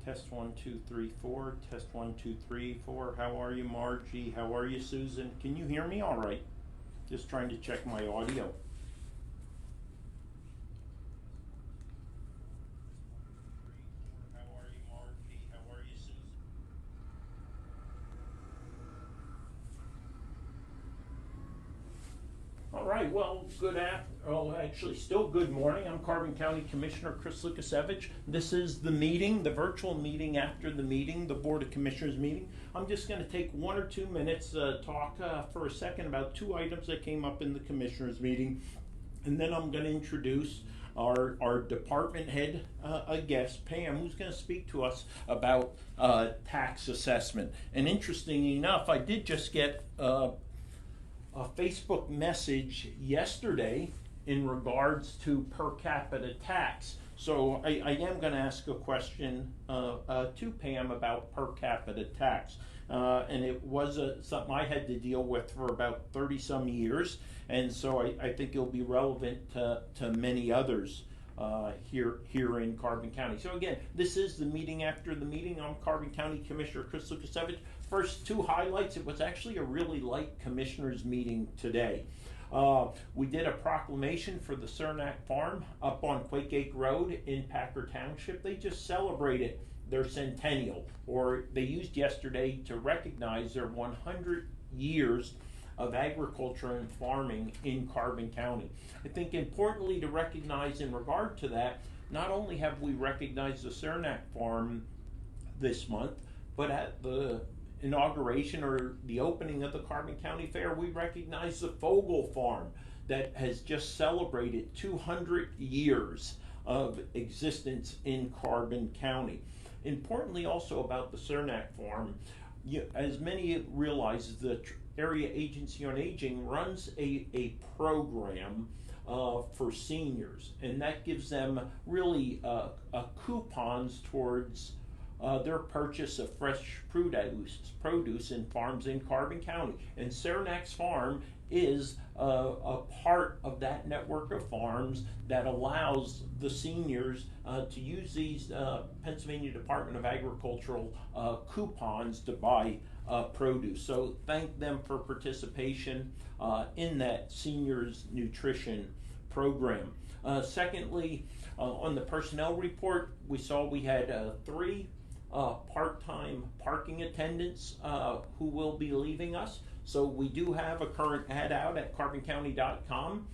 Test 1, 2, 3, 4. Test 1, 2, 3, 4. How are you, Margie? How are you, Susan? Can you hear me all right? Just trying to check my audio. How are you, Margie? How are you, Susan? All right, well, actually still good morning. I'm Carbon County Commissioner Chris Lukasevich. This is the meeting, the virtual meeting after the meeting, the Board of Commissioners meeting. I'm just going to take 1 or 2 minutes talk for a second about 2 items that came up in the Commissioners meeting, and then I'm going to introduce our department head, a guest, Pam, who's going to speak to us about tax assessment. And interestingly enough, I did just get a Facebook message yesterday in regards to per capita tax. So I am going to ask a question to Pam about per capita tax. And it was something I had to deal with for about 30 some years. And so I think it'll be relevant to many others here in Carbon County. So again, this is the meeting after the meeting. I'm Carbon County Commissioner Chris Lukasevich. First 2 highlights, it was actually a really light commissioners meeting today. We did a proclamation for the Cernak Farm up on Quakegate Road in Packer Township. They just celebrated their centennial, or they used yesterday to recognize their 100 years of agriculture and farming in Carbon County. I think importantly to recognize in regard to that, not only have we recognized the Cernak Farm this month, but at the inauguration or the opening of the Carbon County Fair, we recognize the Fogle Farm that has just celebrated 200 years of existence in Carbon County. Importantly also about the Cernak Farm, as many realize, the Area Agency on Aging runs a program for seniors, and that gives them really coupons towards their purchase of fresh produce in farms in Carbon County. And Cernak's Farm is a part of that network of farms that allows the seniors to use these Pennsylvania Department of Agricultural coupons to buy produce. So thank them for participation in that seniors nutrition program. Secondly, on the personnel report, we saw we had 3 part-time parking attendants who will be leaving us. So we do have a current ad out at carboncounty.com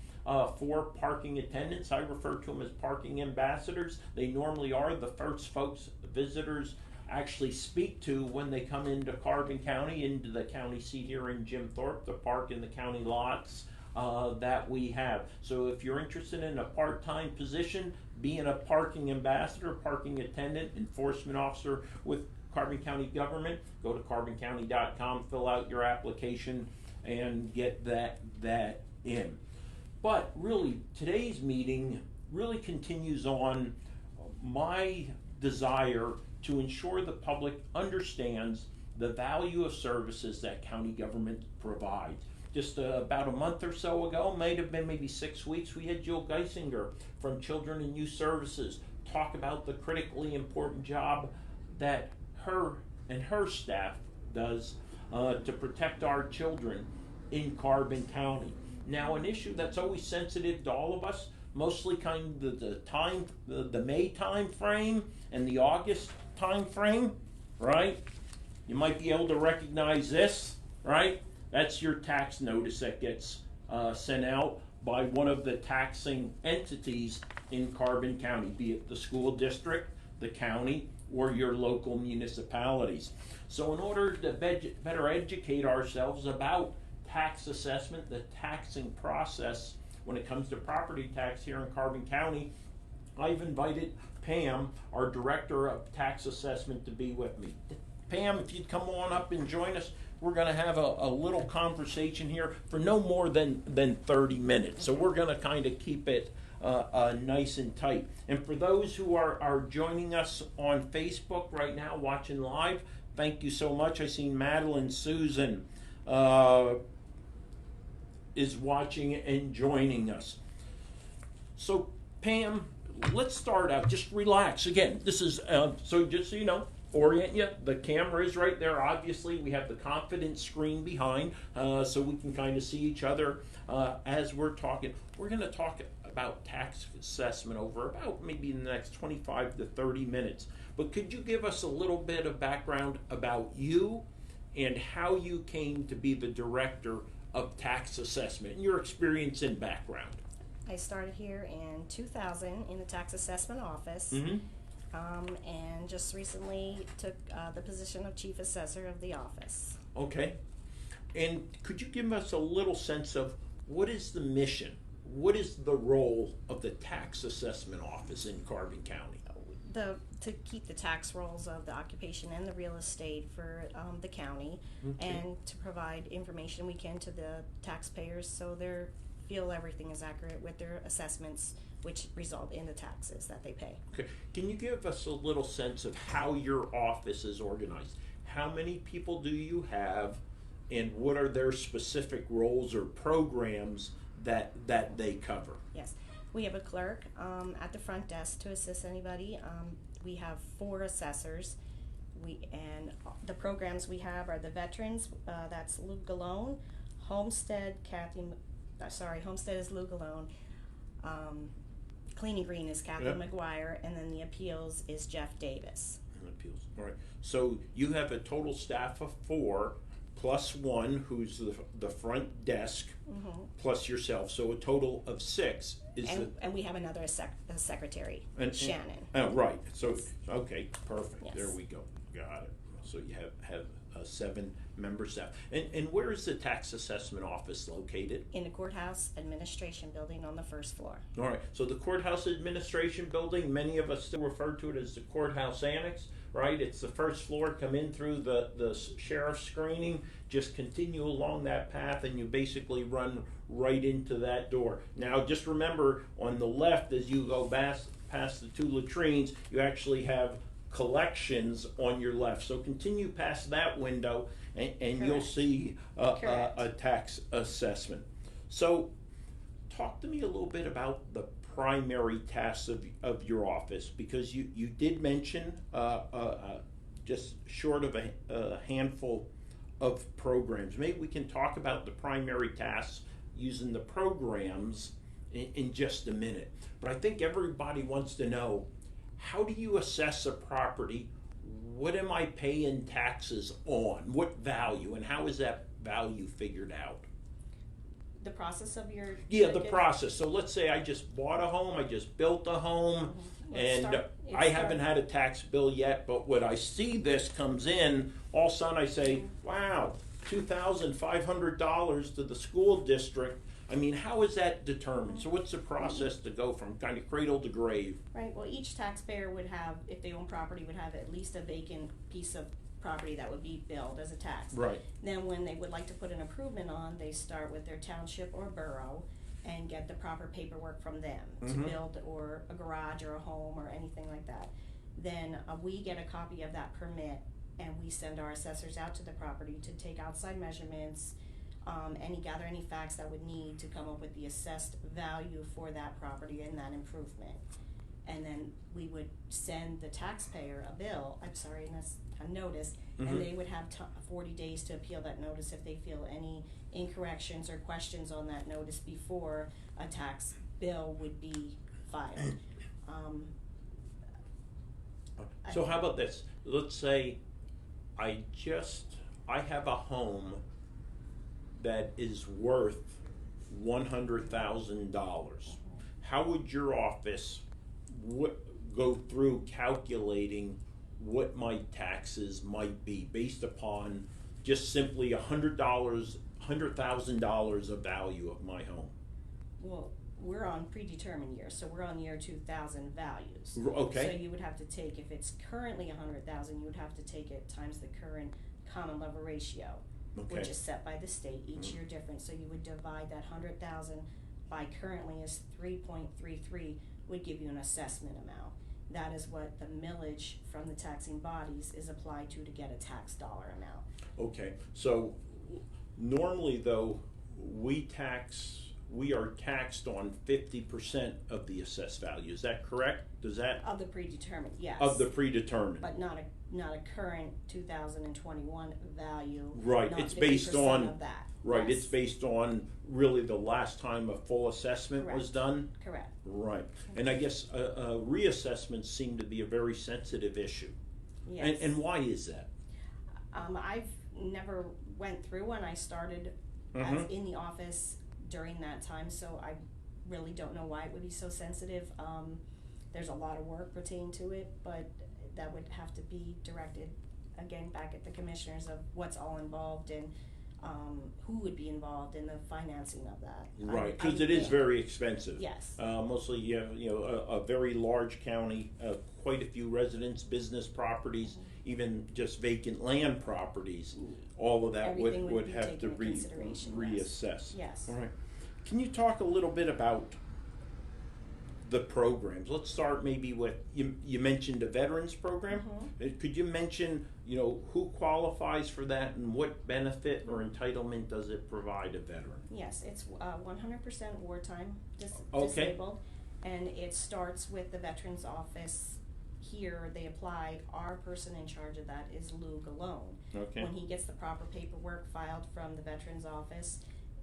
for parking attendants. I refer to them as parking ambassadors. They normally are the first folks visitors actually speak to when they come into Carbon County, into the county seat here in Jim Thorpe, to park in the county lots that we have. So if you're interested in a part-time position, being a parking ambassador, parking attendant, enforcement officer with Carbon County government, go to carboncounty.com, fill out your application, and get that in. But really, today's meeting really continues on my desire to ensure the public understands the value of services that county government provides. Just about a month or so ago, might have been maybe 6 weeks, we had Jill Geisinger from Children and Youth Services talk about the critically important job that her and her staff does to protect our children in Carbon County. Now, an issue that's always sensitive to all of us, mostly kind of the May time frame and the August time frame, right? You might be able to recognize this, right? That's your tax notice that gets sent out by one of the taxing entities in Carbon County, be it the school district, the county, or your local municipalities. So in order to better educate ourselves about tax assessment, the taxing process when it comes to property tax here in Carbon County, I've invited Pam, our Director of Tax Assessment, to be with me. Pam, if you'd come on up and join us, we're going to have a little conversation here for no more than 30 minutes. So we're going to kind of keep it nice and tight. And for those who are joining us on Facebook right now, watching live, thank you so much. I seen Madeline Susan is watching and joining us. So Pam, let's start out, just relax. Again, this is, so just so you know, orient you, the camera is right there. Obviously, we have the confidence screen behind, so we can kind of see each other as we're talking. We're going to talk about tax assessment over about maybe in the next 25 to 30 minutes. But could you give us a little bit of background about you and how you came to be the director of tax assessment and your experience and background? I started here in 2000 in the tax assessment office, and just recently took the position of chief assessor of the office. Okay. And could you give us a little sense of what is the mission? What is the role of the tax assessment office in Carbon County? To keep the tax rolls of the occupation and the real estate for the county, and to provide information we can to the taxpayers so they feel everything is accurate with their assessments, which result in the taxes that they pay. Okay. Can you give us a little sense of how your office is organized? How many people do you have, and what are their specific roles or programs that they cover? Yes. We have a clerk at the front desk to assist anybody. We have 4 assessors. And the programs we have are the veterans, that's Luke Galone, Homestead is Lou Galone, Cleaning Green is Kathleen McGuire, and then the appeals is Jeff Davis. Appeals. All right. So you have a total staff of 4 plus 1 who's the front desk plus yourself. So a total of 6 is and we have another secretary, Shannon. Oh, right. So okay, perfect. Yes. There we go. Got it. So you have a 7-member staff. And where is the tax assessment office located? In the courthouse administration building on the 1st floor. All right. So the courthouse administration building, many of us still refer to it as the courthouse annex, right? It's the 1st floor. Come in through the sheriff's screening, just continue along that path, and you basically run right into that door. Now, just remember, on the left, as you go past the 2 latrines, you actually have collections on your left. So continue past that window, and you'll see a tax assessment. So talk to me a little bit about the primary tasks of your office, because you did mention just short of a handful of programs. Maybe we can talk about the primary tasks using the programs in just a minute. But I think everybody wants to know, how do you assess a property? What am I paying taxes on? What value? And how is that value figured out? The process of your... Yeah, the process. So let's say I just bought a home, I just built a home, and I haven't had a tax bill yet, but when I see this comes in, all of a sudden I say, wow, $2,500 to the school district. I mean, how is that determined? So what's the process to go from kind of cradle to grave? Right, well, each taxpayer would have, if they own property, would have at least a vacant piece of property that would be billed as a tax. Right. Then when they would like to put an improvement on, they start with their township or borough and get the proper paperwork from them to build or a garage or a home or anything like that. Then we get a copy of that permit, and we send our assessors out to the property to take outside measurements, gather any facts that would need to come up with the assessed value for that property and that improvement. And then we would send the taxpayer a notice, and they would have 40 days to appeal that notice if they feel any incorrections or questions on that notice before a tax bill would be filed. So how about this? Let's say I have a home that is worth $100,000. How would your office go through calculating what my taxes might be based upon just simply $100,000 of value of my home? Well, we're on predetermined years, so we're on year 2000 values. Okay. So you would have to take, if it's currently 100,000, you would have to take it times the current common level ratio, which is set by the state, each year different. So you would divide that 100,000 by currently is 3.33, would give you an assessment amount. That is what the millage from the taxing bodies is applied to get a tax dollar amount. Okay, so normally though, we tax we are taxed on 50% of the assessed value. Is that correct? Does that Of the predetermined, yes. of the predetermined? But not a current 2021 value. Right, not it's based on 50% of that. right. Yes. It's based on really the last time a full assessment was Correct. done. Correct. Right, and I guess reassessments seem to be a very sensitive issue. Yes. And why is that? I've never went through one. I started as in the office during that time, so I really don't know why it would be so sensitive. There's a lot of work pertaining to it, but that would have to be directed again back at the commissioners of what's all involved and who would be involved in the financing of that. Right, I because would it is think. very expensive. Yes. Mostly, you have, a very large county, quite a few residents, business properties, even just vacant land properties. All of that Everything would be have to taken into consideration, reassess. Yes. All right. Can you talk a little bit about the programs? Let's start maybe with, you mentioned a veterans program. Could you mention, who qualifies for that and what benefit or entitlement does it provide a veteran? Yes, it's 100% wartime Okay. disabled, and it starts with the Veterans Office. Here they apply. Our person in charge of that is Lou Galone. Okay. When he gets the proper paperwork filed from the Veterans Office,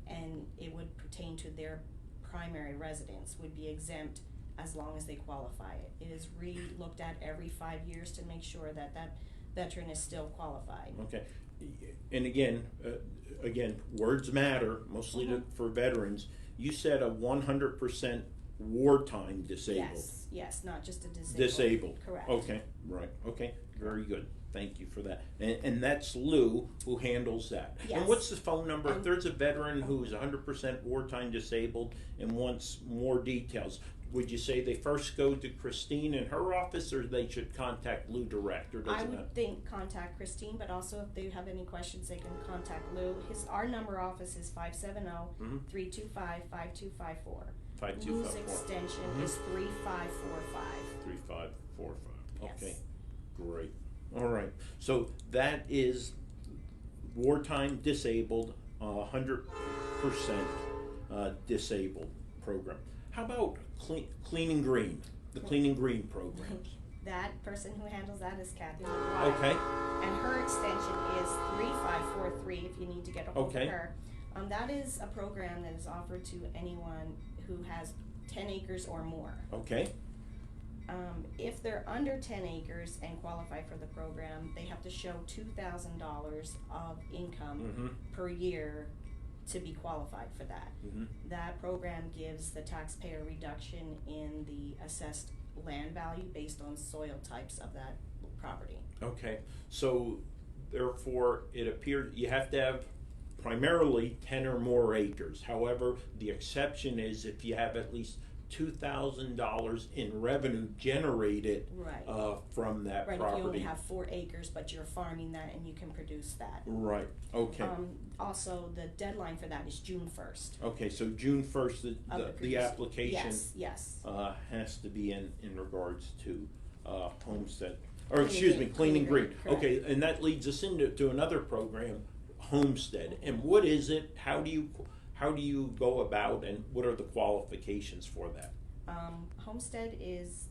and it would pertain to their primary residence, would be exempt as long as they qualify it. It is re-looked at every 5 years to make sure that that veteran is still qualified. Okay, and again, words matter, mostly for veterans. You said a 100% wartime disabled. Yes, not just a disabled. Disabled. Correct. Okay, right, okay, very good. Thank you for that. And that's Lou who handles that. Yes. And what's the phone number? If there's a veteran who's 100% wartime disabled and wants more details, would you say they first go to Christine in her office, or they should contact Lou direct, or does I it would not? think contact Christine, but also if they have any questions, they can contact Lou. Our number office is 570-325-5254. 5254. Lou's extension is 3545. 3545. Okay, Yes. great. All right. So that is wartime disabled, 100% disabled program. How about Clean and Green, the Clean and Green programs? That person who handles that is Kathy McGuire. Okay. And her extension is 3543 if you need to get a hold Okay. of her. That is a program that is offered to anyone who has 10 acres or more. Okay. If they're under 10 acres and qualify for the program, they have to show $2,000 of income per year to be qualified for that. That program gives the taxpayer reduction in the assessed land value based on soil types of that property. Okay. So therefore, it appears you have to have primarily 10 or more acres. However, the exception is if you have at least $2,000 in revenue generated Right. From that Right, property. if you only have 4 acres, but you're farming that and you can produce that. Right. Okay. Also, the deadline for that is June 1st. Okay. So June 1st, the previous- application Yes. has to be in regards to homestead, or Clean excuse and me, Green, Clean and Green. correct. Okay, and that leads us into another program, homestead. And what is it? How do you go about, and what are the qualifications for that? Homestead is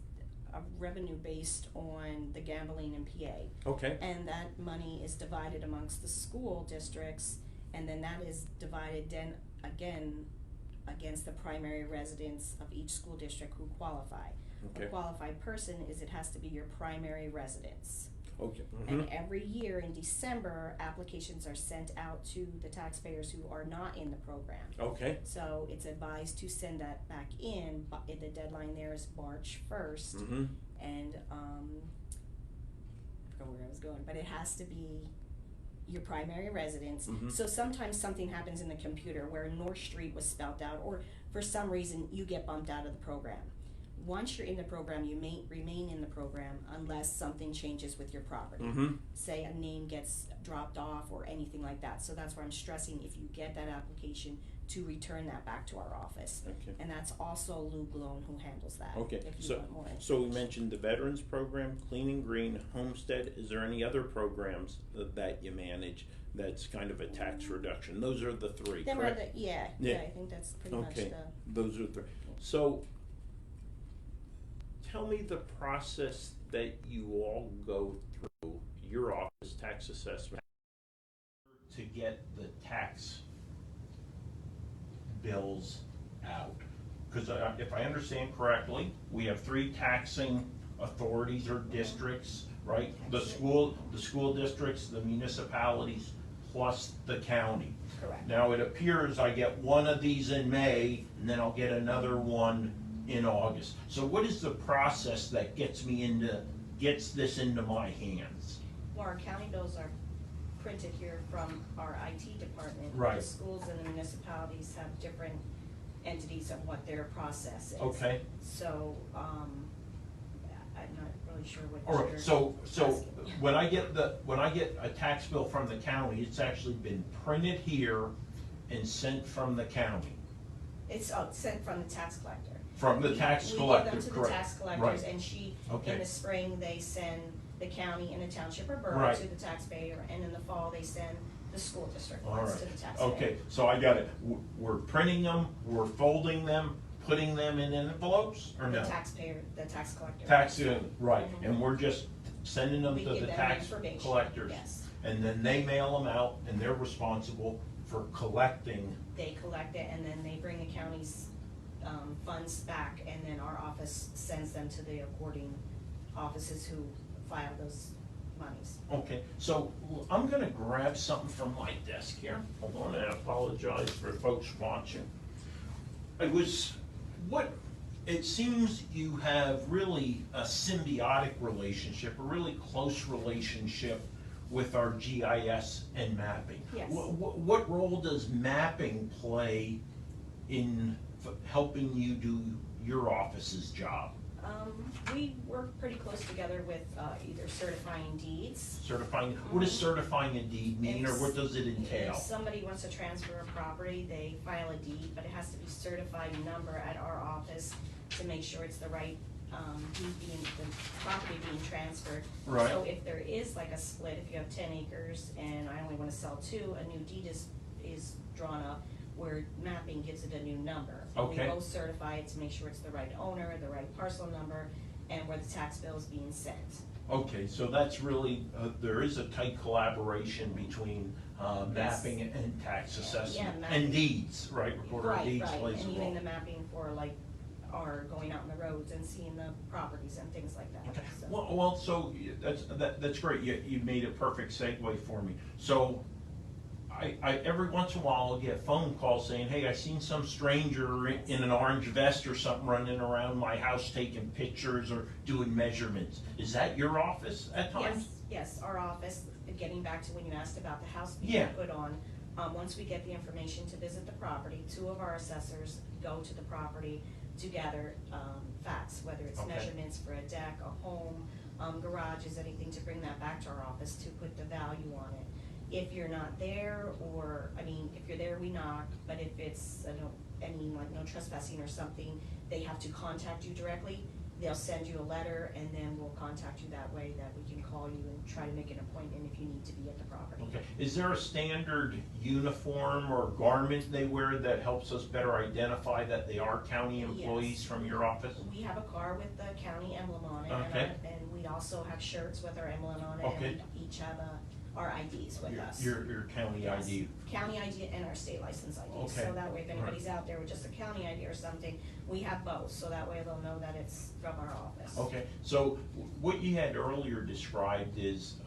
a revenue based on the gambling in PA. Okay. And that money is divided amongst the school districts, and then that is divided then again against the primary residents of each school district who qualify. Okay. A qualified person it has to be your primary residence. Okay. And every year in December, applications are sent out to the taxpayers who are not in the program. Okay. So it's advised to send that back in, but the deadline there is March 1st. And I forgot where I was going, but it has to be your primary residence. So sometimes something happens in the computer where North Street was spelled out, or for some reason you get bumped out of the program. once you're in the program, you may remain in the program unless something changes with your property. Mm-hmm. Say a name gets dropped off or anything like that. So that's why I'm stressing, if you get that application, to return that back to our office. Okay. And that's also Lou Glone who handles that. Okay, If you so, want more so we information. mentioned the Veterans Program, Clean and Green, Homestead. Is there any other programs that you manage that's kind of a tax reduction? Those are the three, Them are correct? yeah, I think that's pretty much Okay, the. those are three. So, tell me the process that you all go through, your office tax assessment, to get the tax bills out. Because if I understand correctly, we have three taxing authorities or districts, right? The school districts, the municipalities, plus the county. Correct. Now, it appears I get one of these in May, and then I'll get another one in August. So what is the process that gets this into my hands? Well, our county bills are printed here from our IT department. Right. The schools and the municipalities have different entities of what their process is. Okay. So, I'm not really sure what All right, you're so asking. when I get a tax bill from the county, it's actually been printed here and sent from the county. It's sent from the tax collector. From the tax We collector, give them to the correct. tax collectors, Right. and in Okay. the spring, they send the county and the township or borough Right. to the taxpayer, and in the fall, they send the school district All ones right. to the taxpayer. Okay, so I got it. We're printing them, we're folding them, putting them in envelopes, or The no? taxpayer, the tax collector. Right, Mhm. and we're just sending them We to give the them tax information, collectors. yes. And then they mail them out, and they're responsible for collecting. They collect it, and then they bring the county's funds back, and then our office sends them to the according offices who file those monies. Okay, so I'm gonna grab something from my desk here. Hold on, I apologize for folks watching. It seems you have really a symbiotic relationship, a really close relationship with our GIS and mapping. Yes. What role does mapping play in helping you do your office's job? We work pretty close together with either certifying deeds. Certifying, what does certifying a deed mean, or what does it entail? If somebody wants to transfer a property, they file a deed, but it has to be certified number at our office to make sure it's the right deed the property being transferred. Right. So if there is like a split, if you have 10 acres and I only want to sell 2, a new deed is drawn up where mapping gives it a new number. And Okay. we both certify it to make sure it's the right owner, the right parcel number, and where the tax bill is being sent. Okay, so that's really, there is a tight collaboration between mapping and tax assessment. mapping. And deeds, right, recorder of deeds plays a And role. even the mapping for like our going out on the roads and seeing the properties and things like that. Okay, So- well, so that's great, you made a perfect segue for me. So, I every once in a while I'll get phone calls saying, hey, I seen some stranger in an orange vest or something running around my house taking pictures or doing measurements. Is that your office at times? Yes, our office, getting back to when you asked about the house Yeah. being put on, once we get the information to visit the property, 2 of our assessors go to the property to gather facts, whether it's Okay. measurements for a deck, a home, garages, anything, to bring that back to our office to put the value on it. If you're not there, or, if you're there, we knock, but if it's, like no trespassing or something, they have to contact you directly. They'll send you a letter, and then we'll contact you that way, that we can call you and try to make an appointment if you need to be at the property. Okay, is there a standard uniform or garment they wear that helps us better identify that they are county employees Yes. from your office? We have a car with the county emblem on it, Okay. and we also have shirts with our emblem on it, Okay. and we each have our IDs with us. Your county Yes. ID. County ID and our state license ID, Okay. so that way if anybody's out there with just a county ID or something, we have both, so that way they'll know that it's from our office. Okay, so what you had earlier described is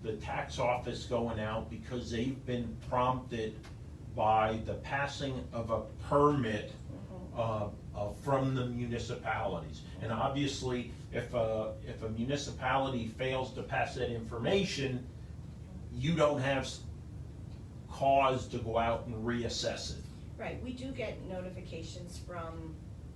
the tax office going out because they've been prompted by the passing of a permit from the municipalities. And obviously, if a municipality fails to pass that information, you don't have cause to go out and reassess it. Right, we do get notifications from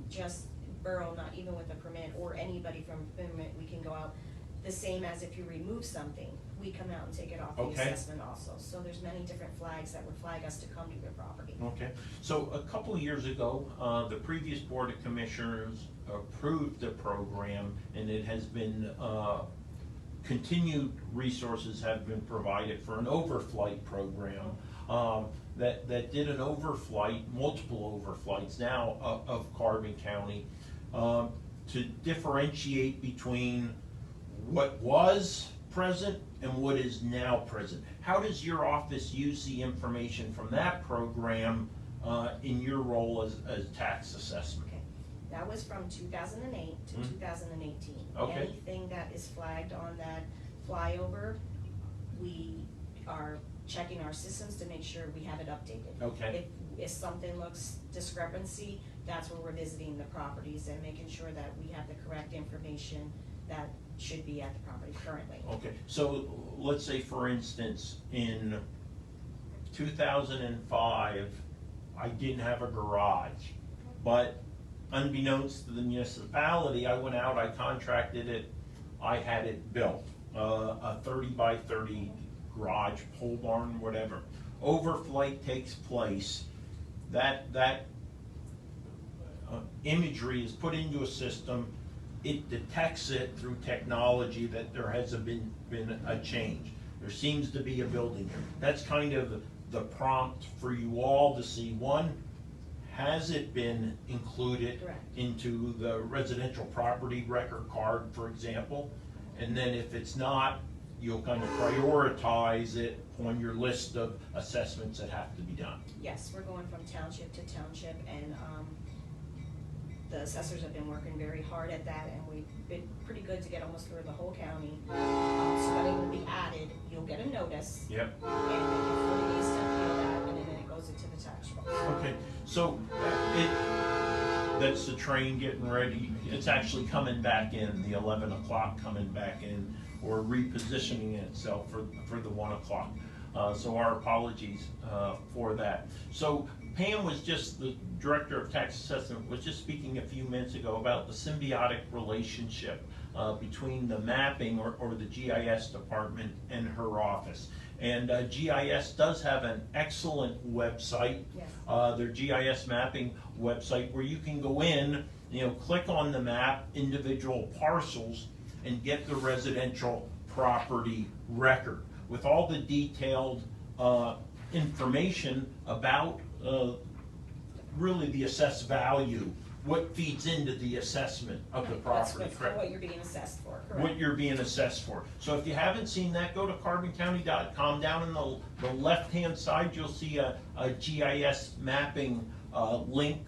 just borough, not even with a permit, or anybody from permit, we can go out. The same as if you remove something, we come out and take it off the Okay. assessment also. So there's many different flags that would flag us to come to your property. Okay, so a couple of years ago, the previous Board of Commissioners approved the program, and it has been, continued resources have been provided for an overflight program, that did an overflight, multiple overflights now of Carbon County, to differentiate between what was present and what is now present. How does your office use the information from that program in your role as tax assessment? Okay, that was from 2008 to 2018. Okay. Anything that is flagged on that flyover, we are checking our systems to make sure we have it updated. Okay. If something looks discrepancy, that's where we're visiting the properties and making sure that we have the correct information that should be at the property currently. Okay, so let's say for instance, in 2005, I didn't have a garage, but unbeknownst to the municipality, I went out, I contracted it, I had it built, a 30 by 30 garage, pole barn, whatever. Overflight takes place, that imagery is put into a system, it detects it through technology that there has been a change. There seems to be a building here. That's kind of the prompt for you all to see, one, has it been included Correct. into the residential property record card, for example? And then if it's not, you'll kind of prioritize it on your list of assessments that have to be done. Yes, we're going from township to township, and the assessors have been working very hard at that, and we've been pretty good to get almost through the whole county. So that it will be added, you'll get a notice, Yep. and then you have 40 days to appeal that, and then it goes into the tax roll. Okay, so that's the train getting ready. It's actually coming back in, the 11 o'clock coming back in, or repositioning itself for the 1 o'clock. So our apologies for that. So Pam was just, the Director of Tax Assessment, was just speaking a few minutes ago about the symbiotic relationship between the mapping or the GIS department and her office. And GIS does have an excellent website, Yes. their GIS mapping website, where you can go in, click on the map, individual parcels, and get the residential property record with all the detailed information about really the assessed value, what feeds into the assessment of the property. That's what you're being assessed for, correct? What you're being assessed for. So if you haven't seen that, go to carboncounty.com. Down in the left-hand side, you'll see a GIS mapping link,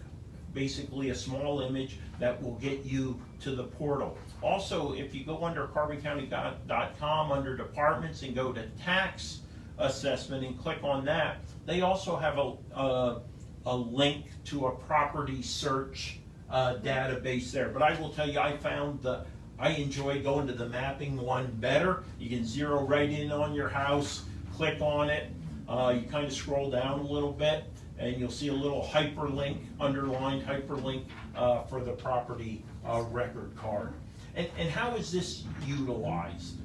basically a small image that will get you to the portal. Also, if you go under carboncounty.com under departments and go to tax assessment and click on that, they also have a link to a property search database there. But I will tell you, I enjoy going to the mapping one better. You can zero right in on your house, click on it, you kind of scroll down a little bit, and you'll see a little hyperlink, underlined hyperlink for the property record card. And how is this utilized?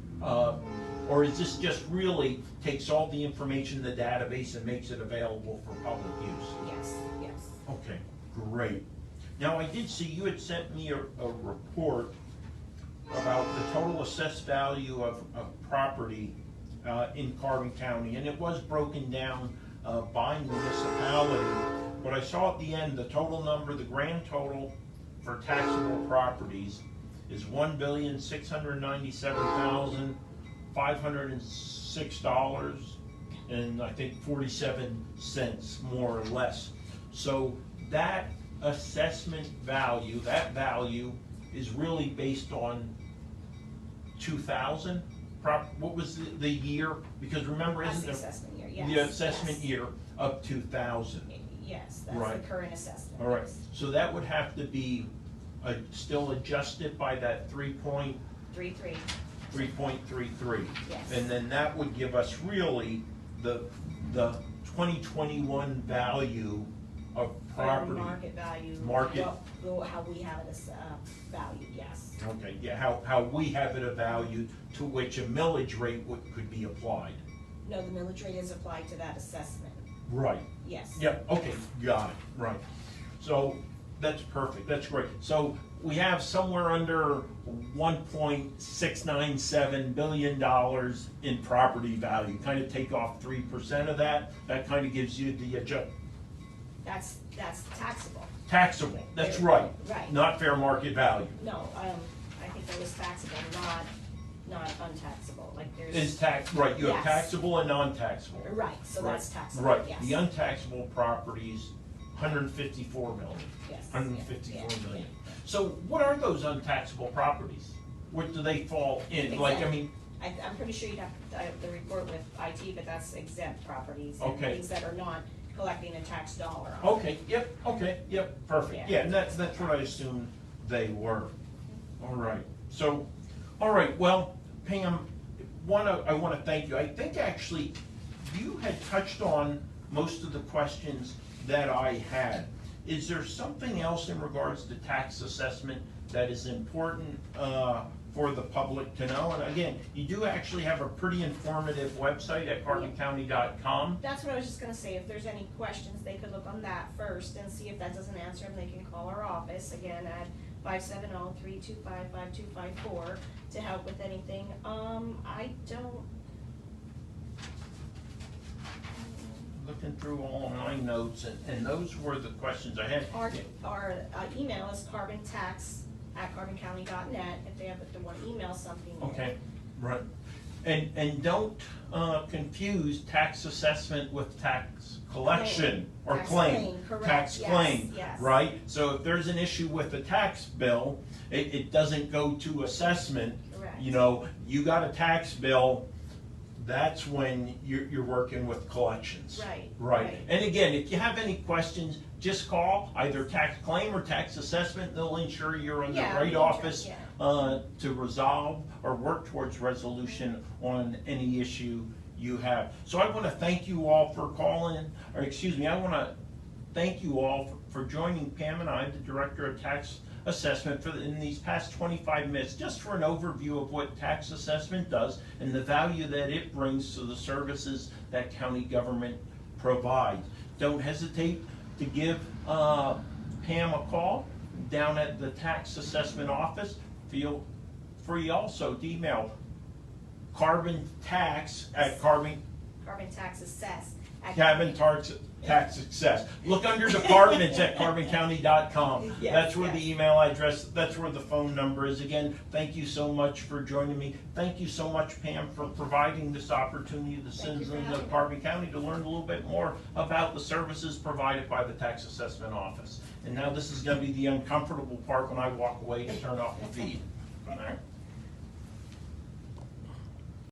Or is this just really takes all the information in the database and makes it available for public use? Yes, yes. Okay, great. Now, I did see you had sent me a report about the total assessed value of property in Carbon County, and it was broken down by municipality. But I saw at the end, the total number, the grand total for taxable properties is $1,697,506 and I think 47 cents more or less. So that assessment value, that value is really based on 2000. What was the year? Because remember, That's isn't the there assessment year, yes. the assessment yes. year of 2000? Yes, that's Right. the current assessment. All right, yes. so that would have to be still adjusted by that 3.3. 3.33. Yes. And then that would give us really the 2021 value of But property. market value. Market. Well, how we have it as, valued, yes. Okay, yeah, how we have it evaluated to which a millage rate could be applied. No, the millage rate is applied to that assessment, Right. yes. Yep, okay, got it, right. So, that's perfect, that's great. So, we have somewhere under $1.697 billion in property value. Kind of take off 3% of that, that kind of gives you the That's taxable. taxable, that's right. Right. Not fair market value. No, I think that was taxable, not untaxable, like there's. Is tax, right, you have Yes. taxable and non-taxable. Right, so that's Right, taxable, right. yes. The untaxable properties, 154 million. Yes, 154 yeah, million. So what are those untaxable properties? What do they fall in? Like, I Exempt. mean, I'm pretty sure you'd have the report with IT, but that's exempt properties. and Okay. Things that are not collecting a tax dollar on. okay, yep, perfect. Yeah. Yeah, and that's what I assumed they were. All right, so, all right, well, Pam, I wanna thank you. I think actually you had touched on most of the questions that I had. Is there something else in regards to tax assessment that is important for the public to know? And again, you do actually have a pretty informative website at carboncounty.com. That's what I was just gonna say, if there's any questions, they could look on that first and see if that doesn't answer them, they can call our office again at 570-325-5254 to help with anything. I don't. Looking through all my notes, and those were the questions I had. Our email is carbontax@carboncounty.net, if they want to email something. Okay, right. And don't confuse tax assessment with tax collection or Tax claim. claim, correct, Tax yes, claim, yes. right? So if there's an issue with a tax bill, it doesn't go to assessment. Correct. You know, you got a tax bill, that's when you're working with collections. Right, Right. right. And again, if you have any questions, just call either tax claim or tax assessment. They'll ensure you're in the Yeah, right sure, office yeah. to resolve or work towards resolution on any issue you have. So I want to thank you all for calling, or excuse me, I want to thank you all for joining Pam and I, the Director of Tax Assessment, in these past 25 minutes, just for an overview of what tax assessment does and the value that it brings to the services that county government provides. Don't hesitate to give Pam a call down at the tax assessment office. Feel free also to email carbon Tax assess. tax success. Look under departments at carboncounty.com. Yes, That's where yes. the email address, that's where the phone number is. Again, thank you so much for joining me. Thank you so much, Pam, for providing this opportunity to Thank you for citizens having of me. Carbon County to learn a little bit more about the services provided by the tax assessment office. And now this is going to be the uncomfortable part when I walk away to turn off the feed. All right?